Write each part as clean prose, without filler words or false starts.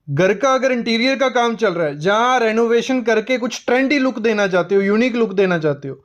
घर का अगर इंटीरियर का काम चल रहा है, जहां रेनोवेशन करके कुछ ट्रेंडी लुक देना चाहते हो, यूनिक लुक देना चाहते हो,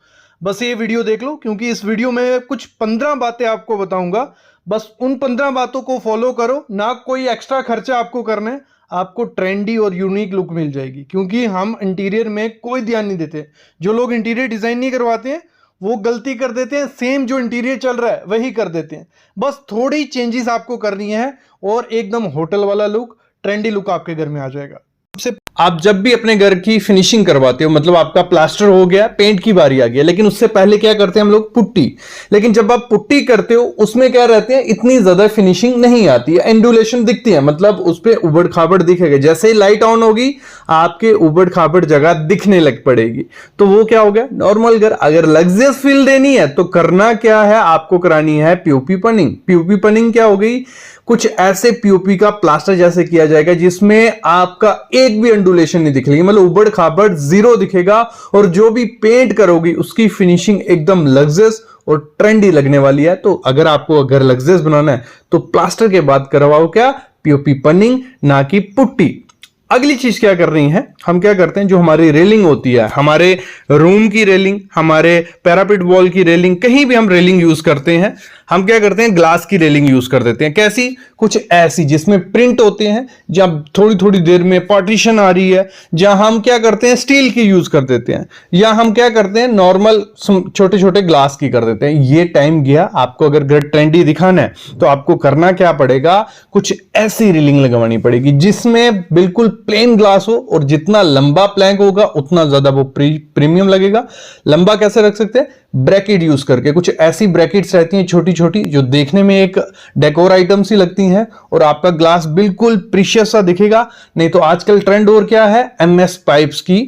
बस ये वीडियो देख लो, क्योंकि इस वीडियो में कुछ 15 बातें आपको बताऊंगा। बस उन 15 बातों को फॉलो करो, ना कोई एक्स्ट्रा खर्चा आपको करना है, आपको ट्रेंडी और यूनिक लुक मिल जाएगी। क्योंकि हम इंटीरियर में कोई ध्यान नहीं देते। जो लोग इंटीरियर डिजाइन नहीं करवाते हैं वो गलती कर देते हैं, सेम जो इंटीरियर चल रहा है वही कर देते हैं। बस थोड़ी चेंजेस आपको करनी है और एकदम होटल वाला लुक, ट्रेंडी लुक आपके घर में आ जाएगा। सबसे आप जब भी अपने घर की फिनिशिंग करवाते हो, मतलब आपका प्लास्टर हो गया, पेंट की बारी आ गई, लेकिन उससे पहले क्या करते हैं हम लोग? पुट्टी। लेकिन जब आप पुट्टी करते हो उसमें क्या रहते हैं, इतनी ज्यादा फिनिशिंग नहीं आती है, एंडुलेशन दिखती है, मतलब उस पर उबड़ खाबड़ दिखेगा। जैसे ही लाइट ऑन होगी आपके उबड़ खाबड़ जगह दिखने लग पड़ेगी। तो वो क्या हो गया? नॉर्मल घर। अगर लग्जरियस फील देनी है तो करना क्या है, आपको करानी है पीओपी पनिंग। पीओपी पनिंग क्या हो गई? कुछ ऐसे पीओपी का प्लास्टर जैसे किया जाएगा जिसमें आपका एक भी एंडुलेशन नहीं दिखेगी, मतलब उबड़ खाबड़ जीरो दिखेगा, और जो भी पेंट करोगी उसकी फिनिशिंग एकदम लग्जरियस और ट्रेंडी लगने वाली है। तो अगर आपको अगर लग्जरियस बनाना है तो प्लास्टर के बाद करवाओ क्या? पीओपी पनिंग, ना कि पुट्टी। अगली चीज क्या कर रही है, हम क्या करते हैं, जो हमारी रेलिंग होती है, हमारे रूम की रेलिंग, हमारे पैरापिट वॉल की रेलिंग, कहीं भी हम रेलिंग यूज करते हैं, हम क्या करते हैं? ग्लास की रेलिंग यूज कर देते हैं। कैसी? कुछ ऐसी जिसमें प्रिंट होते हैं, जब थोड़ी थोड़ी देर में पार्टीशन आ रही है, जहां हम क्या करते हैं? स्टील की यूज कर देते हैं, या हम क्या करते हैं? नॉर्मल छोटे छोटे ग्लास की कर देते हैं। ये टाइम गया। आपको अगर घर ट्रेंडी दिखाना है तो आपको करना क्या पड़ेगा? कुछ ऐसी रेलिंग लगवानी पड़ेगी जिसमें बिल्कुल प्लेन ग्लास हो, और जितना लंबा प्लैंक होगा उतना ज्यादा वो प्रीमियम लगेगा। लंबा कैसे रख सकते हैं? ब्रैकेट यूज करके। कुछ ऐसी ब्रैकेट्स रहती हैं छोटी छोटी, जो देखने में एक डेकोर आइटम सी लगती हैं, और आपका ग्लास बिल्कुल प्रीशियस सा दिखेगा। नहीं तो आजकल ट्रेंड और क्या है? एमएस पाइप्स की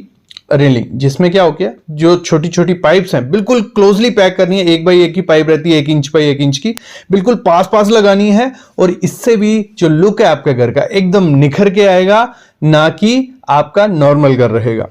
रेलिंग, जिसमें क्या हो गया, जो छोटी छोटी पाइप्स हैं बिल्कुल क्लोजली पैक करनी है। 1x1 की पाइप रहती है, 1 इंच बाई 1 इंच की, बिल्कुल पास पास लगानी है, और इससे भी जो लुक है आपके घर का एकदम निखर के आएगा, ना कि आपका नॉर्मल घर रहेगा।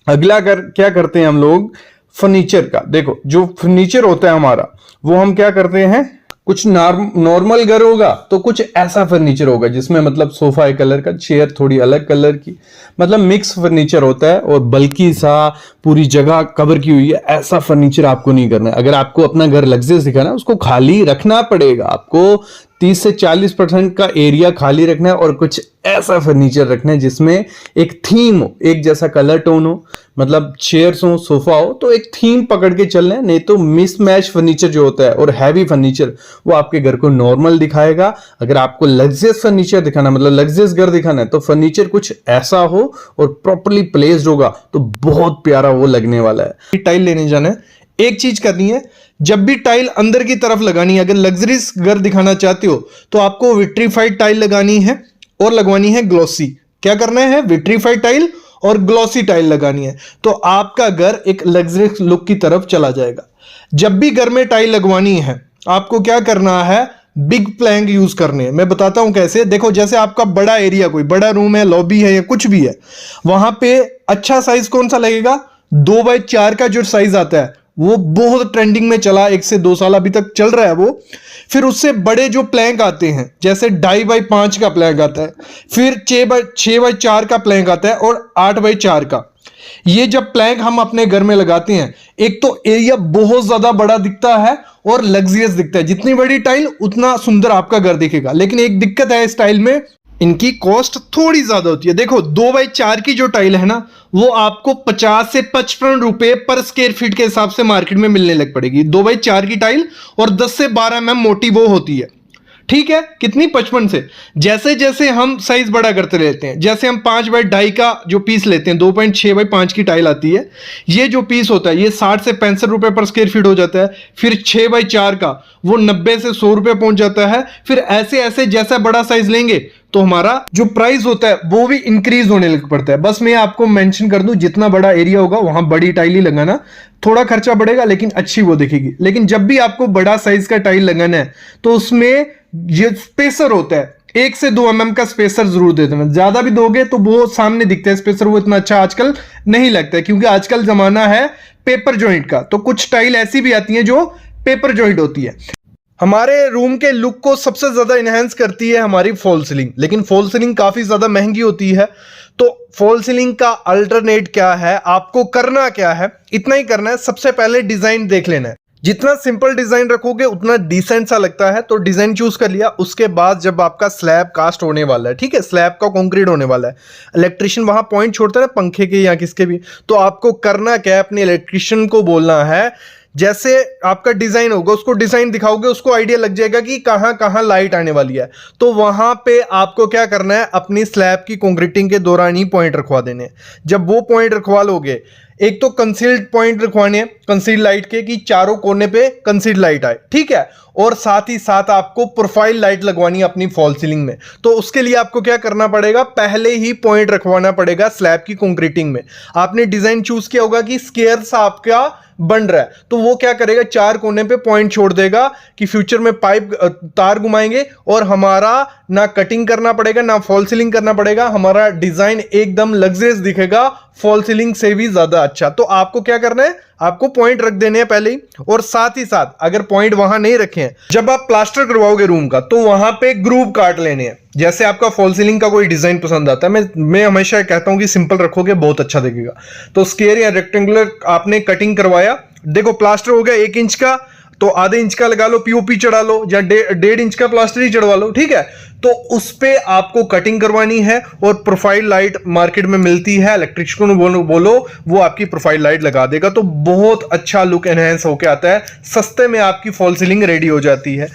अगला क्या करते हैं हम लोग? फर्नीचर का। देखो, जो फर्नीचर होता है हमारा, वो हम क्या करते हैं? कुछ नॉर्मल घर होगा तो कुछ ऐसा फर्नीचर होगा जिसमें मतलब सोफा एक कलर का, चेयर थोड़ी अलग कलर की, मतलब मिक्स फर्नीचर होता है, और बल्कि सा पूरी जगह कवर की हुई है, ऐसा फर्नीचर आपको नहीं करना है। अगर आपको अपना घर लग्जरियस दिखाना है, उसको खाली रखना पड़ेगा। आपको 30 से 40% का एरिया खाली रखना है, और कुछ ऐसा फर्नीचर रखना है जिसमें एक थीम हो, एक जैसा कलर टोन हो, मतलब चेयर्स हो, सोफा हो, तो एक थीम पकड़ के चलना है। नहीं तो मिसमैच फर्नीचर जो होता है और हैवी फर्नीचर, वो आपके घर को नॉर्मल दिखाएगा। अगर आपको लग्जरियस फर्नीचर दिखाना, मतलब लग्जरियस घर दिखाना है, तो फर्नीचर कुछ ऐसा हो और प्रॉपर्ली प्लेस्ड होगा, तो बहुत प्यारा वो लगने वाला है। टाइल लेने जाना है, एक चीज करनी है, जब भी टाइल अंदर की तरफ लगानी है, अगर लग्जरियस घर दिखाना चाहते हो तो आपको विट्रीफाइड टाइल लगानी है, और लगवानी है ग्लॉसी। क्या करना है? विट्रीफाइड टाइल और ग्लॉसी टाइल लगानी है, तो आपका घर एक लग्जरियस लुक की तरफ चला जाएगा। जब भी घर में टाइल लगवानी है आपको क्या करना है? बिग प्लैंक यूज करने हैं। मैं बताता हूं कैसे। देखो, जैसे आपका बड़ा एरिया, कोई बड़ा रूम है, लॉबी है, या कुछ भी है, वहां पे अच्छा साइज कौन सा लगेगा? 2x4 का जो साइज आता है वो बहुत ट्रेंडिंग में चला, 1 से 2 साल अभी तक चल रहा है वो। फिर उससे बड़े जो प्लैंक आते हैं, जैसे 2.5x5 का प्लैंक आता है, फिर 6x4 का प्लैंक आता है, और 8x4 का। ये जब प्लैंक हम अपने घर में लगाते हैं, एक तो एरिया बहुत ज्यादा बड़ा दिखता है और लग्जरियस दिखता है। जितनी बड़ी टाइल उतना सुंदर आपका घर दिखेगा। लेकिन एक दिक्कत है इस टाइल में, इनकी कॉस्ट थोड़ी ज्यादा होती है। देखो, 2x4 की जो टाइल है ना, वो आपको 50 से 55 रुपए पर स्क्वायर फीट के हिसाब से मार्केट में मिलने लग पड़ेगी। 2x4 की टाइल, और 10 से 12 mm मोटी वो होती है। ठीक है, कितनी? 55 से। जैसे जैसे हम साइज बड़ा करते रहते हैं, जैसे हम 5x2.5 का जो पीस लेते हैं, 2.6x5 की टाइल आती है, ये जो पीस होता है ये 60 से 65 रुपए पर स्क्वायर फीट हो जाता है। फिर 6x4 का वो 90 से 100 रुपए पहुंच जाता है। फिर ऐसे ऐसे जैसा बड़ा साइज लेंगे तो हमारा जो प्राइस होता है वो भी इंक्रीज होने लग पड़ता है। बस मैं आपको मेंशन कर दूं, जितना बड़ा एरिया होगा वहां बड़ी टाइल ही लगाना। थोड़ा खर्चा बढ़ेगा लेकिन अच्छी वो दिखेगी। लेकिन जब भी आपको बड़ा साइज का टाइल लगाना है तो उसमें ये स्पेसर होता है, 1 से 2 mm का स्पेसर जरूर दे देना। ज्यादा भी दोगे तो वो सामने दिखता है स्पेसर, वो इतना अच्छा आजकल नहीं लगता है, क्योंकि आजकल जमाना है पेपर जॉइंट का। तो कुछ टाइल ऐसी भी आती है जो पेपर जॉइंट होती है। हमारे रूम के लुक को सबसे ज्यादा इनहेंस करती है हमारी फॉल सीलिंग, लेकिन फॉल सीलिंग काफी ज्यादा महंगी होती है। तो फॉल सीलिंग का अल्टरनेट क्या है, आपको करना क्या है, इतना ही करना है। सबसे पहले डिजाइन देख लेना है, जितना सिंपल डिजाइन रखोगे उतना डिसेंट सा लगता है। तो डिजाइन चूज कर लिया, उसके बाद जब आपका स्लैब कास्ट होने वाला है, ठीक है, स्लैब का कंक्रीट होने वाला है, इलेक्ट्रिशियन वहां पॉइंट छोड़ता है पंखे के या किसके भी, तो आपको करना क्या है, अपने इलेक्ट्रिशियन को बोलना है, जैसे आपका डिजाइन होगा उसको डिजाइन दिखाओगे, उसको आइडिया लग जाएगा कि कहां कहां लाइट आने वाली है। तो वहां पे आपको क्या करना है, अपनी स्लैब की कंक्रीटिंग के दौरान ही पॉइंट रखवा देने हैं। जब वो पॉइंट रखवा लोगे, एक तो कंसील्ड पॉइंट रखवाने हैं कंसील्ड लाइट के, कि चारों कोने पे कंसील्ड लाइट आए, ठीक है, और साथ ही साथ आपको प्रोफाइल लाइट लगवानी है अपनी फॉल सीलिंग में। तो उसके लिए आपको क्या करना पड़ेगा, पहले ही पॉइंट रखवाना पड़ेगा स्लैब की कंक्रीटिंग में। आपने डिजाइन चूज किया होगा कि स्क्वायर आपका बन रहा है, तो वो क्या करेगा, चार कोने पे पॉइंट छोड़ देगा कि फ्यूचर में पाइप तार घुमाएंगे और हमारा ना कटिंग करना पड़ेगा ना फॉल सीलिंग करना पड़ेगा, हमारा डिजाइन एकदम लग्जरियस दिखेगा, फॉल सीलिंग से भी ज्यादा अच्छा। तो आपको क्या करना है, आपको पॉइंट रख देने हैं पहले ही, और साथ ही साथ अगर पॉइंट वहां नहीं रखे हैं, जब आप प्लास्टर करवाओगे रूम का, तो वहां पे ग्रूव काट लेने हैं। जैसे आपका फॉल सीलिंग का कोई डिजाइन पसंद आता है, मैं हमेशा कहता हूं कि सिंपल रखोगे बहुत अच्छा दिखेगा। तो स्क्वायर या रेक्टेंगुलर आपने कटिंग करवाया, देखो प्लास्टर हो गया 1 इंच का, तो आधे इंच का लगा लो, पीओपी चढ़ा लो, या 1.5 इंच का प्लास्टर ही चढ़वा लो, ठीक है। तो उस पे आपको कटिंग करवानी है, और प्रोफाइल लाइट मार्केट में मिलती है, इलेक्ट्रिशियन को बोलो वो आपकी प्रोफाइल लाइट लगा देगा, तो बहुत अच्छा लुक एनहेंस होके आता है, सस्ते में आपकी फॉल सीलिंग रेडी हो जाती है।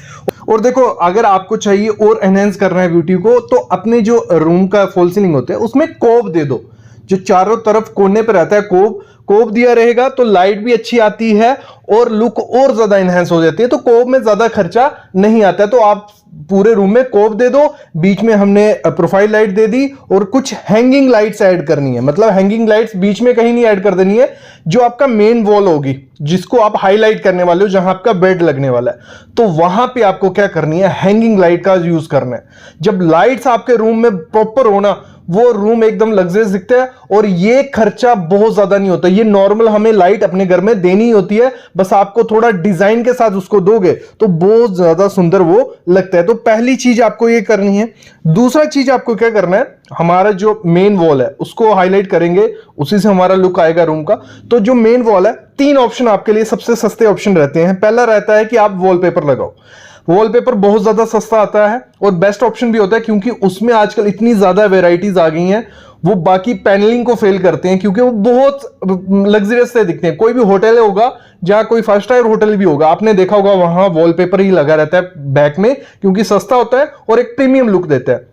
और देखो अगर आपको चाहिए और एनहेंस करना है ब्यूटी को, तो अपने जो रूम का फॉल सीलिंग होता है उसमें कोब दे दो, जो चारों तरफ कोने पे रहता है कोब दिया रहेगा, तो लाइट भी अच्छी आती है और लुक और ज्यादा एनहेंस हो जाती है। तो कोब में ज्यादा खर्चा नहीं आता है, तो आप पूरे रूम में कोब दे दो, बीच में हमने प्रोफाइल लाइट दे दी, और कुछ हैंगिंग लाइट्स ऐड करनी है, मतलब हैंगिंग लाइट्स बीच में कहीं नहीं ऐड कर देनी है, जो आपका मेन वॉल होगी जिसको आप हाईलाइट करने वाले हो, जहां आपका बेड लगने वाला है, तो वहां पे आपको क्या करनी है, हैंगिंग लाइट का यूज करना है। जब लाइट्स आपके रूम में प्रॉपर होना, वो रूम एकदम लग्जरियस दिखता है, और ये खर्चा बहुत ज्यादा नहीं होता, ये नॉर्मल हमें लाइट अपने घर में देनी ही होती है, बस आपको थोड़ा डिजाइन के साथ उसको दोगे तो बहुत ज्यादा सुंदर वो लगता है। तो पहली चीज आपको ये करनी है। दूसरा चीज आपको क्या करना है, हमारा जो मेन वॉल है उसको हाईलाइट करेंगे, उसी से हमारा लुक आएगा रूम का। तो जो मेन वॉल है, 3 ऑप्शन आपके लिए सबसे सस्ते ऑप्शन रहते हैं। पहला रहता है कि आप वॉलपेपर लगाओ, वॉलपेपर बहुत ज्यादा सस्ता आता है और बेस्ट ऑप्शन भी होता है, क्योंकि उसमें आजकल इतनी ज्यादा वेराइटीज आ गई हैं, वो बाकी पैनलिंग को फेल करते हैं, क्योंकि वो बहुत लग्जरियस से दिखते हैं। कोई भी होटल होगा, जहां कोई 5 स्टार होटल भी होगा, आपने देखा होगा वहां वॉलपेपर ही लगा रहता है बैक में, क्योंकि सस्ता होता है और एक प्रीमियम लुक देता है।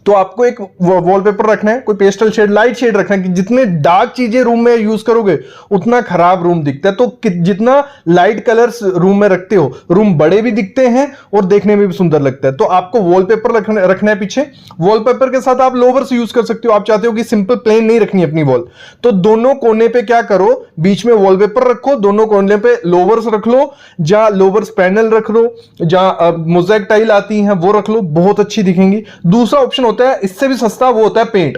तो आपको एक वॉलपेपर रखना है, कोई पेस्टल शेड, लाइट शेड रखना है, कि जितने डार्क चीजें रूम में यूज करोगे उतना खराब रूम दिखता है। तो जितना लाइट कलर्स रूम में रखते हो, रूम बड़े भी दिखते हैं और देखने में भी सुंदर लगता है। तो आपको वॉलपेपर रखना है पीछे। वॉलपेपर के साथ आप लोवर्स यूज कर सकते हो, आप चाहते हो कि सिंपल प्लेन नहीं रखनी अपनी वॉल, तो दोनों कोने पे क्या करो, बीच में वॉलपेपर रखो, दोनों कोने पे लोवर्स रख लो, जहां लोवर्स पैनल रख लो, जहां मोज़ेक टाइल आती है वो रख लो, बहुत अच्छी दिखेंगी। दूसरा ऑप्शन होता है इससे भी सस्ता, वो होता है पेंट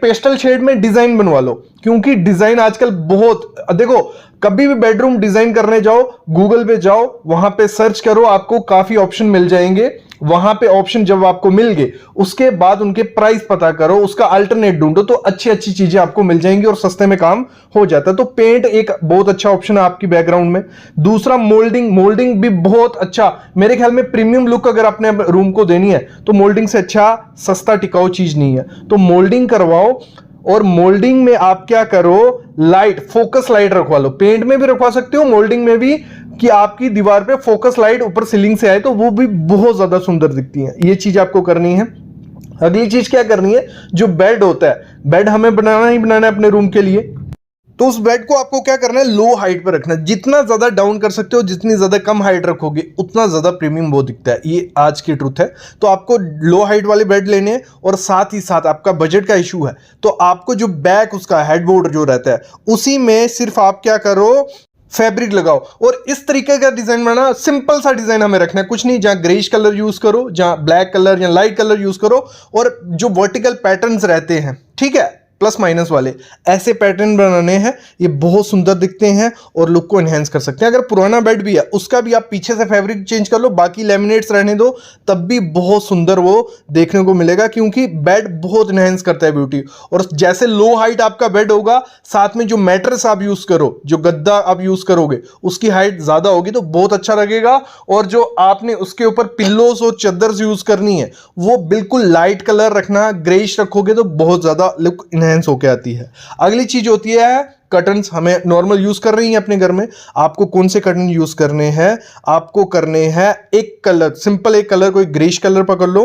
पेस्टल शेड में डिजाइन बनवा लो, क्योंकि डिजाइन आजकल बहुत, देखो कभी भी बेडरूम डिजाइन करने जाओ, गूगल पे जाओ, वहां पे सर्च करो, आपको काफी ऑप्शन मिल जाएंगे। वहां पे ऑप्शन जब आपको मिल गए, उसके बाद उनके प्राइस पता करो, उसका अल्टरनेट ढूंढो, तो अच्छी अच्छी चीजें आपको मिल जाएंगी और सस्ते में काम हो जाता है। तो पेंट एक बहुत अच्छा ऑप्शन है आपकी बैकग्राउंड में। दूसरा मोल्डिंग भी बहुत अच्छा, मेरे ख्याल में प्रीमियम लुक अगर अपने रूम को देनी है तो मोल्डिंग से अच्छा सस्ता टिकाऊ चीज नहीं है, तो मोल्डिंग करवाओ। और मोल्डिंग में आप क्या करो, लाइट, फोकस लाइट रखवा लो, पेंट में भी रखवा सकते हो, मोल्डिंग में भी, कि आपकी दीवार पे फोकस लाइट ऊपर सीलिंग से आए, तो वो भी बहुत ज्यादा सुंदर दिखती है। ये चीज आपको करनी है। अगली चीज क्या करनी है, जो बेड होता है, बेड हमें बनाना ही बनाना है अपने रूम के लिए, तो उस बेड को आपको क्या करना है, लो हाइट पे रखना है। जितना ज्यादा डाउन कर सकते हो, जितनी ज्यादा कम हाइट रखोगे उतना ज्यादा प्रीमियम वो दिखता है, ये आज की ट्रुथ है। तो आपको लो हाइट वाले बेड लेने हैं, और साथ ही साथ आपका बजट का इशू है, तो आपको जो बैक उसका हेडबोर्ड जो रहता है, उसी में सिर्फ आप क्या करो, फैब्रिक लगाओ। और इस तरीके का डिजाइन बनाना, सिंपल सा डिजाइन हमें रखना है, कुछ नहीं, जहां ग्रेइश कलर यूज करो, जहां ब्लैक कलर या लाइट कलर यूज करो, और जो वर्टिकल पैटर्न्स रहते हैं, ठीक है, प्लस माइनस वाले ऐसे पैटर्न बनाने हैं, ये बहुत सुंदर दिखते हैं और लुक को एनहेंस कर सकते हैं। अगर पुराना बेड भी है उसका भी आप पीछे से फैब्रिक चेंज कर लो, बाकी लेमिनेट्स रहने दो, तब भी बहुत सुंदर वो देखने को मिलेगा, क्योंकि बेड बहुत एनहेंस करता है ब्यूटी। और जैसे लो हाइट आपका बेड होगा, साथ में जो मैट्रेस आप यूज करो, जो गद्दा आप यूज करोगे, उसकी हाइट ज्यादा होगी तो बहुत अच्छा लगेगा। और जो आपने उसके ऊपर पिल्लोस और चद्दर यूज करनी है वो बिल्कुल लाइट कलर रखना, ग्रेइश रखोगे तो बहुत ज्यादा लुक इनहेंस होकर आती है। अगली चीज होती है कर्टन्स। हमें नॉर्मल यूज कर रही हैं अपने घर में, आपको कौन से कर्टन यूज करने हैं? आपको करने हैं एक कलर, सिंपल एक कलर, कोई ग्रेइश कलर पकड़ लो,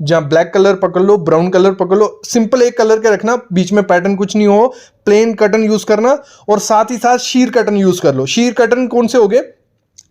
जहां ब्लैक कलर पकड़ लो, ब्राउन कलर पकड़ लो, सिंपल एक कलर के रखना, बीच में पैटर्न कुछ नहीं हो, प्लेन कर्टन यूज करना। और साथ ही साथ शीर कर्टन यूज कर लो। शीर कर्टन कौन से हो गए?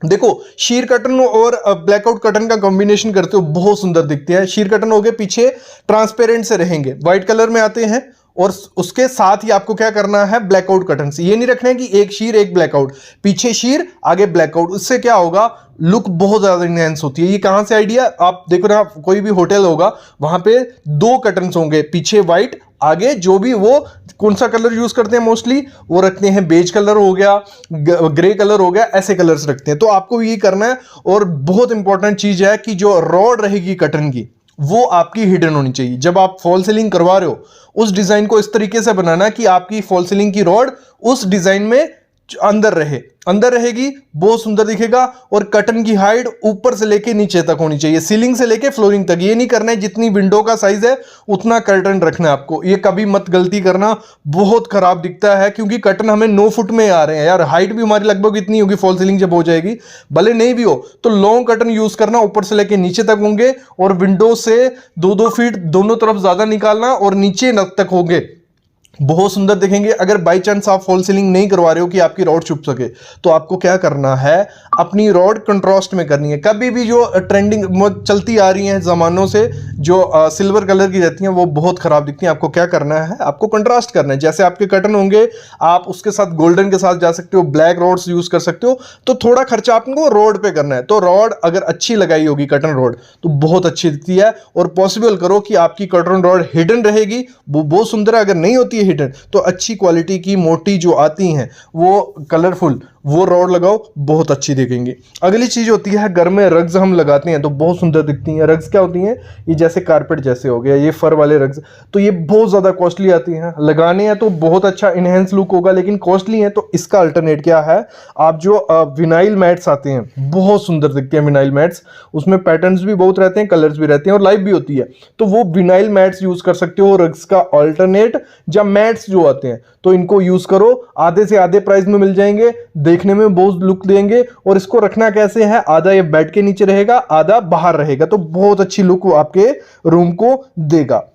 देखो, शीर कर्टन और ब्लैकआउट कर्टन का कॉम्बिनेशन करते हो बहुत सुंदर दिखते हैं। शीर कर्टन हो गए, पीछे ट्रांसपेरेंट से रहेंगे, व्हाइट कलर में आते हैं। और उसके साथ ही आपको क्या करना है, ब्लैकआउट कर्टन से, ये नहीं रखना है कि एक शीर एक ब्लैकआउट, पीछे शीर आगे ब्लैकआउट। उससे क्या होगा, लुक बहुत ज्यादा इनहेंस होती है। ये कहां से आइडिया? आप देखो ना, कोई भी होटल होगा वहां पे दो कर्टन्स होंगे, पीछे व्हाइट, आगे जो भी वो कौन सा कलर यूज करते हैं मोस्टली, वो रखते हैं बेज कलर हो गया, ग्रे कलर हो गया, ऐसे कलर्स रखते हैं। तो आपको ये करना है। और बहुत इंपॉर्टेंट चीज है कि जो रॉड रहेगी कर्टन की, वो आपकी हिडन होनी चाहिए। जब आप फॉल सीलिंग करवा रहे हो, उस डिजाइन को इस तरीके से बनाना कि आपकी फॉल सीलिंग की रॉड उस डिजाइन में अंदर रहे, अंदर रहेगी, बहुत सुंदर दिखेगा। और कर्टन की हाइट ऊपर से लेके नीचे तक होनी चाहिए, सीलिंग से लेके फ्लोरिंग तक। ये नहीं करना है जितनी विंडो का साइज है उतना कर्टन रखना है आपको, ये कभी मत गलती करना, बहुत खराब दिखता है। क्योंकि कर्टन हमें 9 फुट में आ रहे हैं यार, हाइट भी हमारी लगभग इतनी होगी फॉल सीलिंग जब हो जाएगी, भले नहीं भी हो तो लॉन्ग कर्टन यूज करना, ऊपर से लेके नीचे तक होंगे। और विंडो से 2-2 फीट दोनों तरफ ज्यादा निकालना, और नीचे तक होंगे, बहुत सुंदर दिखेंगे। अगर बाई चांस आप फॉल सीलिंग नहीं करवा रहे हो कि आपकी रॉड छुप सके, तो आपको क्या करना है, अपनी रॉड कंट्रास्ट में करनी है। कभी भी जो ट्रेंडिंग चलती आ रही है जमानों से, जो सिल्वर कलर की रहती हैं, वो बहुत खराब दिखती हैं। आपको क्या करना है, आपको कंट्रास्ट करना है। जैसे आपके कर्टन होंगे, आप उसके साथ गोल्डन के साथ जा सकते हो, ब्लैक रॉड्स यूज कर सकते हो। तो थोड़ा खर्चा आपको रॉड पे करना है। तो रॉड अगर अच्छी लगाई होगी, कर्टन रॉड, तो बहुत अच्छी दिखती है। और पॉसिबल करो कि आपकी कर्टन रॉड हिडन रहेगी, वो बहुत सुंदर है। अगर नहीं होती है हिडन, तो अच्छी क्वालिटी की मोटी जो आती हैं, वो कलरफुल, वो रॉड लगाओ, बहुत अच्छी दिखेंगी। अगली चीज होती है, घर में रग्स हम लगाते हैं तो बहुत सुंदर दिखती हैं। रग्स क्या होती हैं? ये जैसे कारपेट जैसे हो गया, ये फर वाले रग्स, तो ये बहुत ज्यादा कॉस्टली आती हैं। लगाने हैं तो बहुत अच्छा इनहेंस लुक होगा, लेकिन कॉस्टली है। तो इसका अल्टरनेट क्या है, आप जो विनाइल मैट्स आते हैं, बहुत सुंदर दिखते हैं विनाइल मैट्स, उसमें पैटर्न्स भी बहुत रहते हैं, कलर्स भी रहते हैं और लाइव भी होती है। तो वो विनाइल मैट्स यूज कर सकते हो, रग्स का अल्टरनेट। जब मैट्स जो आते हैं तो इनको यूज करो, आधे से आधे प्राइस में मिल जाएंगे, देखने में बहुत लुक देंगे। और इसको रखना कैसे है, आधा ये बेड के नीचे रहेगा, आधा बाहर रहेगा, तो बहुत अच्छी लुक आपके रूम को देगा।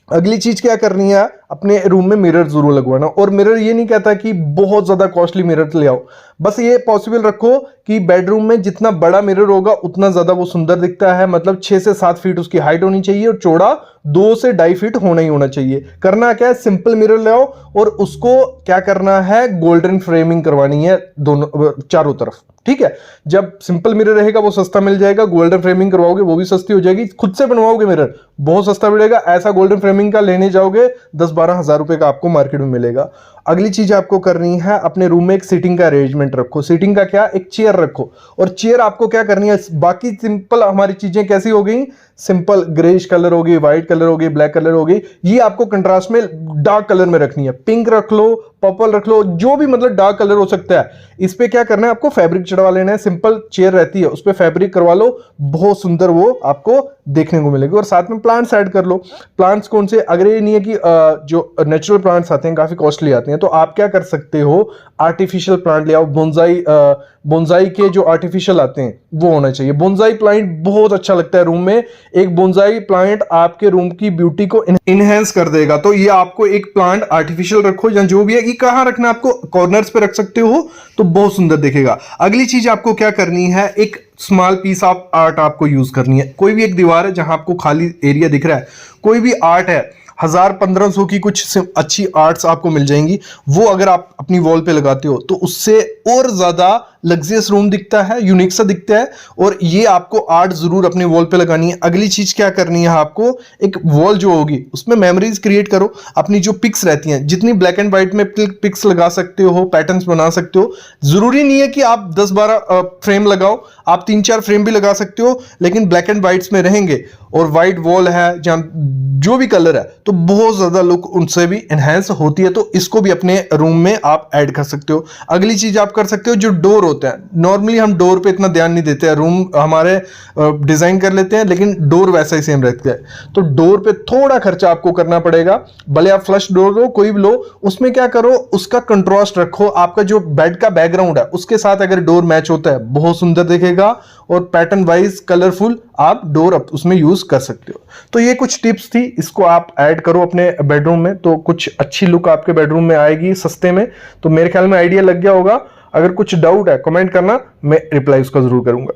अगली चीज क्या करनी है, अपने रूम में मिरर जरूर लगवाना। और मिरर ये नहीं कहता कि बहुत ज्यादा कॉस्टली मिरर ले आओ, बस ये पॉसिबल रखो कि बेडरूम में जितना बड़ा मिरर होगा उतना ज्यादा वो सुंदर दिखता है। मतलब 6 से 7 फीट उसकी हाइट होनी चाहिए और चौड़ा 2 से 2.5 फीट होना ही होना चाहिए। करना क्या है, सिंपल मिरर ले आओ और उसको क्या करना है, गोल्डन फ्रेमिंग करवानी है दोनों चारों तरफ। ठीक है, जब सिंपल मिरर रहेगा वो सस्ता मिल जाएगा, गोल्डन फ्रेमिंग करवाओगे वो भी सस्ती हो जाएगी। खुद से बनवाओगे मिरर बहुत सस्ता मिलेगा, ऐसा गोल्डन फ्रेमिंग का लेने जाओगे 10-12 हजार रुपए का आपको मार्केट में मिलेगा। अगली चीज आपको करनी है, अपने रूम में एक सीटिंग का अरेंजमेंट रखो। सीटिंग का क्या, एक चेयर रखो। और चेयर आपको क्या करनी है, बाकी सिंपल हमारी चीजें कैसी हो गई, सिंपल ग्रेइश कलर होगी, व्हाइट कलर होगी, ब्लैक कलर होगी, ये आपको कंट्रास्ट में डार्क कलर में रखनी है। पिंक रख लो, पर्पल रख लो, जो भी मतलब डार्क कलर हो सकता है। इस पे क्या करना है, आपको फैब्रिक चढ़वा लेना है। सिंपल चेयर रहती है, उस पे फैब्रिक करवा लो, बहुत सुंदर वो आपको देखने को मिलेगी। और साथ में प्लांट्स ऐड कर लो। प्लांट्स कौन से, अगर ये नहीं है कि जो नेचुरल प्लांट्स आते हैं काफी कॉस्टली आते हैं, तो आप क्या कर सकते हो, आर्टिफिशियल प्लांट ले आओ। बोनसाई के जो आर्टिफिशियल आते हैं वो होना चाहिए। बोनसाई प्लांट बहुत अच्छा लगता है रूम में। एक बोनसाई प्लांट आपके रूम की ब्यूटी को इनहेंस कर देगा। तो ये आपको एक प्लांट आर्टिफिशियल रखो या जो भी है, ये कहां रखना, आपको कॉर्नर्स पे रख सकते हो तो बहुत सुंदर दिखेगा। अगली चीज आपको क्या करनी है, एक स्मॉल पीस ऑफ आर्ट आपको यूज करनी है। कोई भी एक दीवार है जहां आपको खाली एरिया दिख रहा है, कोई भी आर्ट है, 1000-1500 की कुछ अच्छी आर्ट्स आपको मिल जाएंगी। वो अगर आप अपनी वॉल पे लगाते हो तो उससे और ज्यादा लग्जरियस रूम दिखता है, यूनिक सा दिखता है। और ये आपको आर्ट जरूर अपने वॉल पे लगानी है। अगली चीज क्या करनी है आपको, एक वॉल जो होगी उसमें मेमोरीज क्रिएट करो। अपनी जो पिक्स रहती हैं, जितनी ब्लैक एंड व्हाइट में पिक्स लगा सकते हो, पैटर्न्स बना सकते हो। जरूरी नहीं है कि आप 10-12 फ्रेम लगाओ, आप 3-4 फ्रेम भी लगा सकते हो, लेकिन ब्लैक एंड व्हाइट्स में रहेंगे और व्हाइट वॉल है जहां जो भी कलर है तो बहुत ज्यादा लुक उनसे भी एनहेंस होती है। तो इसको भी अपने रूम में आप ऐड कर सकते हो। अगली चीज आप कर सकते हो, जो डोर होते हैं, नॉर्मली हम डोर पे इतना ध्यान नहीं देते हैं, रूम हमारे डिजाइन कर लेते हैं, लेकिन डोर वैसा ही सेम रहता है। तो डोर पे थोड़ा खर्चा आपको करना पड़ेगा, भले आप फ्लश डोर लो, कोई भी लो, उसमें क्या करो, उसका कंट्रास्ट रखो। आपका जो बेड का बैकग्राउंड है उसके साथ अगर डोर मैच होता है बहुत सुंदर दिखेगा, और पैटर्न वाइज कलरफुल आप डोर उसमें यूज कर सकते हो। तो ये कुछ टिप्स थी, इसको आप ऐड करो अपने बेडरूम में तो कुछ अच्छी लुक आपके बेडरूम में आएगी सस्ते में। तो मेरे ख्याल में आइडिया लग गया होगा। अगर कुछ डाउट है कमेंट करना, मैं रिप्लाई उसका जरूर करूंगा।